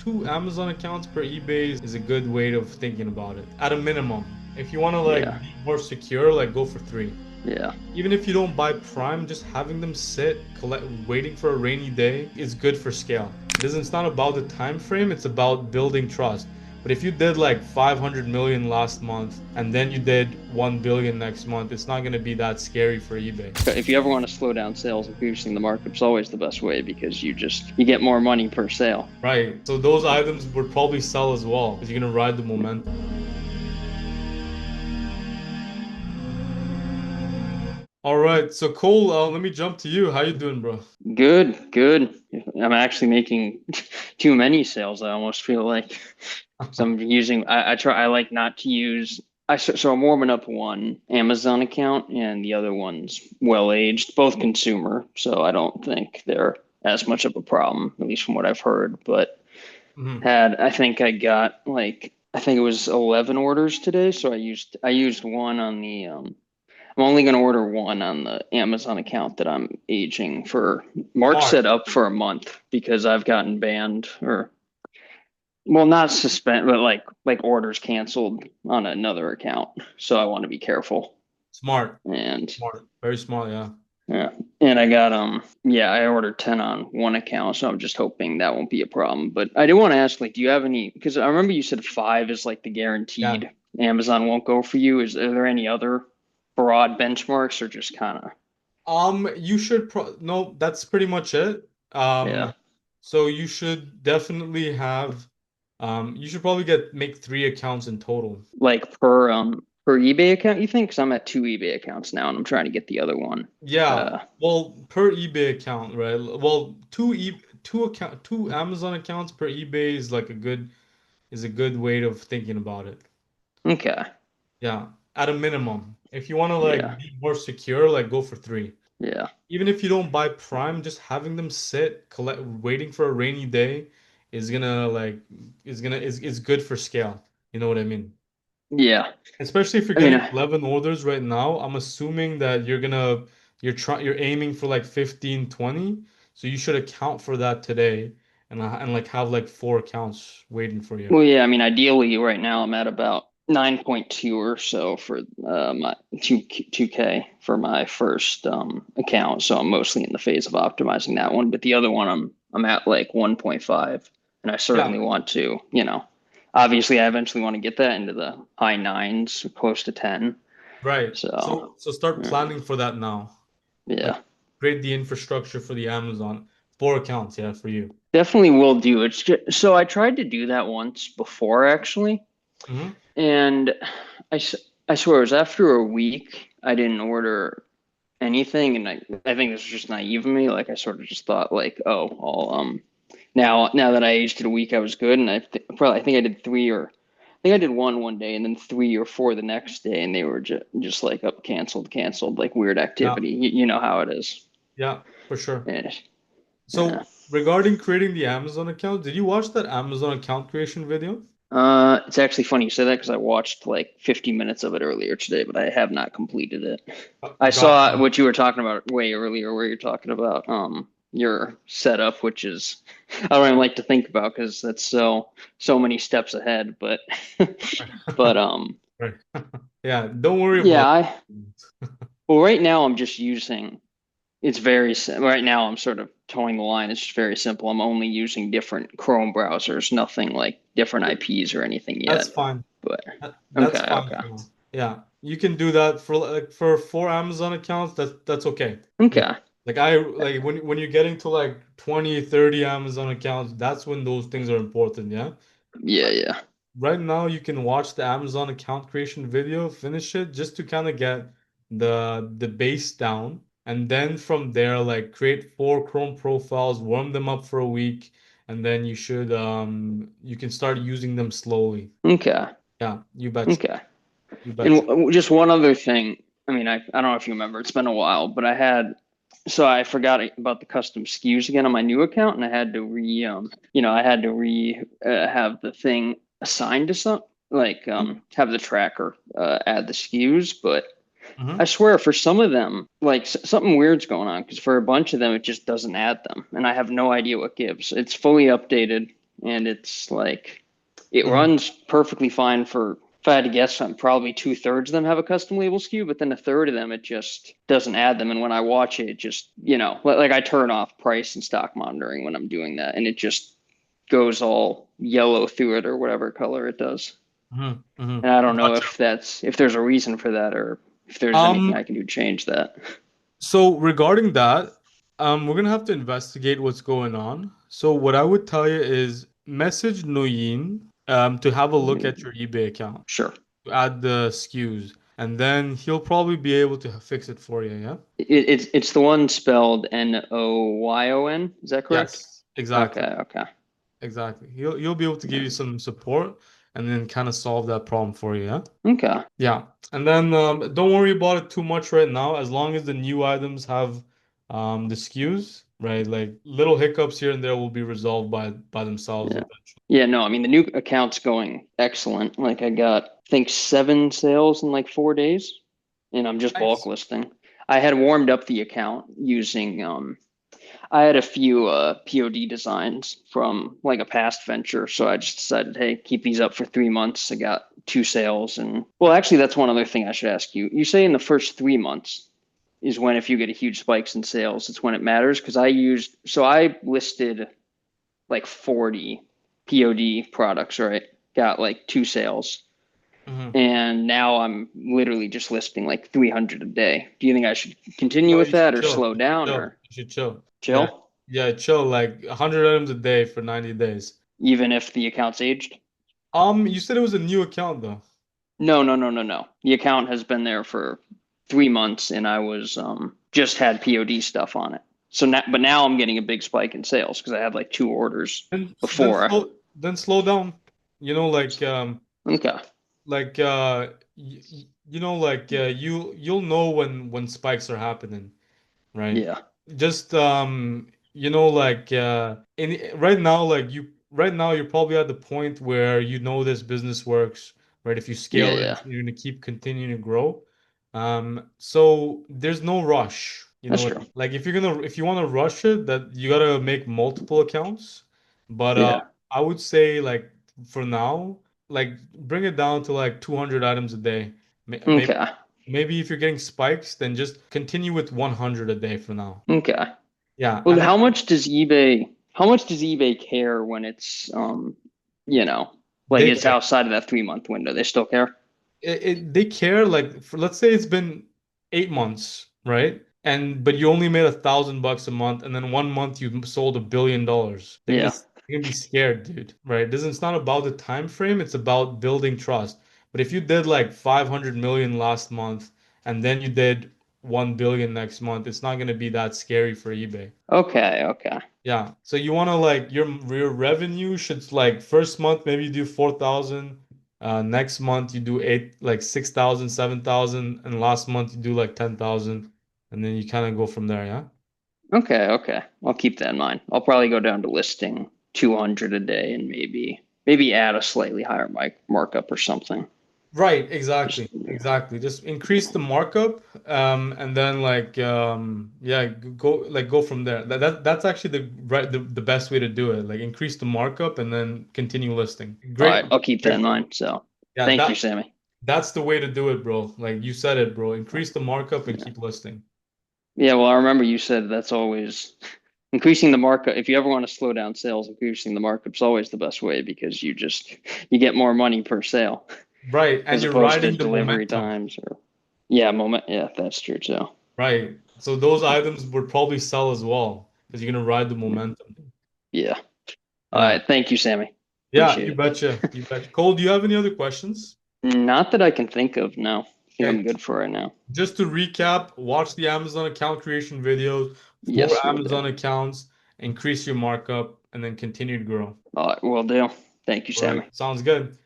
two Amazon accounts per eBay is a good way of thinking about it. At a minimum. If you want to Yeah. like be more secure, like go for three. Yeah. Even if you don't buy Prime, just having them sit, waiting for a rainy day is good for scale. It's not about the time frame, it's about building trust. But if you did like 500 million last month and then you did 1 billion next month, it's not going to be that scary for eBay. If you ever want to slow down sales, boosting the market's always the best way because you get more money per sale. Right. So those items would probably sell as well because you're going to ride the momentum. All right. So Cole, let me jump to you. How you doing, bro? Good, good. I'm actually making too many sales. I almost feel like so I'm using. I try. I like not to use. So I'm warming up one Amazon account and the other one's well aged, both consumer. So I don't think they're as much of a problem, at least from what I've heard. But Mhm. I think I got like I think it was 11 orders today. So I used one on the I'm only going to order one on the Amazon account that I'm aging for. Mark Smart. set up for a month because I've gotten banned or well, not suspend, but like orders canceled on another account. So I want to be careful. Smart. And Smart. Very smart, yeah. yeah, and I got yeah, I ordered 10 on one account, so I'm just hoping that won't be a problem. But I do want to ask, like, do you have any? Because I remember you said five is like the Yeah. guaranteed Amazon won't go for you. Are there any other broad benchmarks or just kind of You should pro no, that's pretty much it. yeah? So you should definitely have, you should probably make three accounts in total. Like per eBay account, you think? Because I'm at two eBay accounts now, and I'm trying to get the other one. Yeah, Uh, well, per eBay account, right? Well, two Amazon accounts per eBay is like a good way of thinking about it. okay, Yeah, at a minimum. If you want to like yeah, be more secure, like go for three. yeah, Even if you don't buy Prime, just having them sit, waiting for a rainy day is gonna like is good for scale. You know what I mean? yeah. Especially if you're I mean, getting 11 orders right now, I'm assuming that you're aiming for like 15, 20. So you should account for that today and like have like four accounts waiting for you. well, yeah. I mean, ideally, right now I'm at about 9.2 or so for my 2K for my first account. So I'm mostly in the phase of optimizing that one. But the other one, I'm at like 1.5, and I Yeah, certainly want to, obviously, I eventually want to get that into the high nines, close to 10. right. So. So start Yeah. planning for that now. Like Yeah, create the infrastructure for the Amazon. Four accounts, yeah, for you. definitely will do. So I tried to do that once before actually, Hmm. and I swear it was after a week I didn't order anything, and I think this was just naive of me. Like I sort of just thought like, oh, now that I aged it a week, I was good, and I think I did three or I think I did one day, and then three or four the next day, and they were just like up canceled, like weird Yeah, activity. You know how it is. yeah, for sure. Yeah. Yeah. So regarding creating the Amazon account, did you watch that Amazon account creation video? It's actually funny you say that because I watched like 50 minutes of it earlier today, but I have not completed it. I saw Gotcha. what you were talking about way earlier, where you're talking about your setup, which is I don't even like to think about because that's so many steps ahead. But but Right. Yeah, don't worry yeah, about I it. well right now I'm just using it's right now I'm sort of towing the line. It's just very simple. I'm only using different Chrome browsers, nothing like different IPs or anything That's yet. fine. But That's okay, fine okay, for now. Yeah, you can do that for like for four Amazon accounts. That's okay. You know, okay. like I like when you're getting to like 20, 30 Amazon accounts, that's when those things are important, yeah? Yeah, yeah. Right now you can watch the Amazon account creation video, finish it just to kind of get the base down, and then from there like create four Chrome profiles, warm them up for a week, and then you can start using them slowly. Okay, Yeah, you betcha. okay. You And betcha. just one other thing. I mean, I don't know if you remember. It's been a while, but I forgot about the custom SKUs again on my new account, and I had to I had to have the thing assigned to some like have the tracker add the SKUs, but I Mm-hmm. swear for some of them, like something weird's going on because for a bunch of them it just doesn't add them, and I have no idea what gives. It's fully updated. and it's like it runs perfectly fine for. If I had to guess, probably 2/3 of them have a custom label SKU, but then a third of them it just doesn't add them. And when I watch it, it just like I turn off price and stock monitoring when I'm doing that, and it just goes all yellow through it or whatever color it does. Mm-hmm. Mm-hmm. And I don't know Gotcha. if there's a reason for that or if there's anything Um, I can do to change that. so regarding that, we're gonna have to investigate what's going on. So what I would tell you is message Noyin to have a look at your eBay account, Sure. add the SKUs, and then he'll probably be able to fix it for you, yeah? It's the one spelled NOYON. Is that correct? Yes, exactly. Okay, okay. Exactly. He'll be able to give you some support and then kind of solve that problem for you, yeah? Okay. Yeah. And then don't worry about it too much right now, as long as the new items have the SKUs, right? Like little hiccups here and there will be resolved by themselves Yeah. eventually. Yeah, no, I mean the new account's going excellent. Like I got, I think 7 sales in like 4 days, and I'm just bulk Nice. listing. I had warmed up the account using I had a few POD designs from like a past venture, so I just decided, hey, keep these up for 3 months. I got 2 sales, and well, actually, that's one other thing I should ask you. You say in the first 3 months is when if you get a huge spikes in sales, it's when it matters because I listed like 40 POD products, right? Got like 2 sales. Hmm. And now I'm literally just listing like 300 a day. Do you think I should continue No, with you should that or chill. slow You should down chill. or You should chill. Yeah. chill, Yeah, chill like 100 items a day for 90 days. even if the account's aged? You said it was a new account though. No, no, no, no, no. The account has been there for 3 months and I was just had POD stuff on it. So now, but now I'm getting a big spike in sales because I had like 2 orders And then before. slow down. You know, Okay. like you'll know when spikes are happening, right? Yeah. Just in right now, right now you're probably at the point where you know this business works, right? If you Yeah. scale it, Yeah. you're gonna keep continuing to grow. So there's no rush. You know That's what? true. Like if you want to rush it, that you gotta make multiple accounts. But Yeah. I would say like for now, like bring it down to like 200 items a day. Maybe Okay. maybe if you're getting spikes, then just continue with 100 a day for now. Okay. Yeah, Well, and then how much does eBay care when it's you know, like they it's care. outside of that 3 month window? They still care? They care like for, let's say it's been 8 months, right? And but you only made $1,000 a month, and then 1 month you sold $1 billion. Yeah. They're gonna be scared, dude. Right? It's not about the time frame, it's about building trust. But if you did like 500 million last month and then you did 1 billion next month, it's not gonna be that scary for eBay. Okay, okay. Yeah. So you want to like your revenue should like first month maybe you do 4,000, next month you do 6,000, 7,000, and last month you do like 10,000, and then you kind of go from there, yeah? Okay, okay. I'll keep that in mind. I'll probably go down to listing 200 a day and maybe add a slightly higher markup or something. Right, Just exactly. Exactly. Just increase the markup, and then yeah, go from there. That's actually the best way to do it. Like increase the markup and then continue listing. all right, Great. I'll keep that Great. in mind. So Yeah, thank you, Sammy. that's the way to do it, bro. Like you said it, bro. Increase the markup and Yeah. keep listing. Yeah, well, I remember you said that's always increasing the markup. If you ever want to slow down sales, increasing the markup's always the best way because you get more money per sale Right, and as you're opposed to riding the delivery momentum. times or yeah, moment. Yeah, that's true too. Right. So those items would probably sell as well because you're gonna ride the momentum. Yeah. All Yeah. right. Thank you, Sammy. Yeah, Appreciate you it. betcha. You betcha. Cole, do you have any other questions? Not that I can think of. No, I think I'm Okay. good for right now. Just to recap, watch the Amazon account creation videos, Yes, 4 Amazon accounts, increase your markup, and then continue to grow. all right, will do. Thank you, All right. Sammy. Sounds good.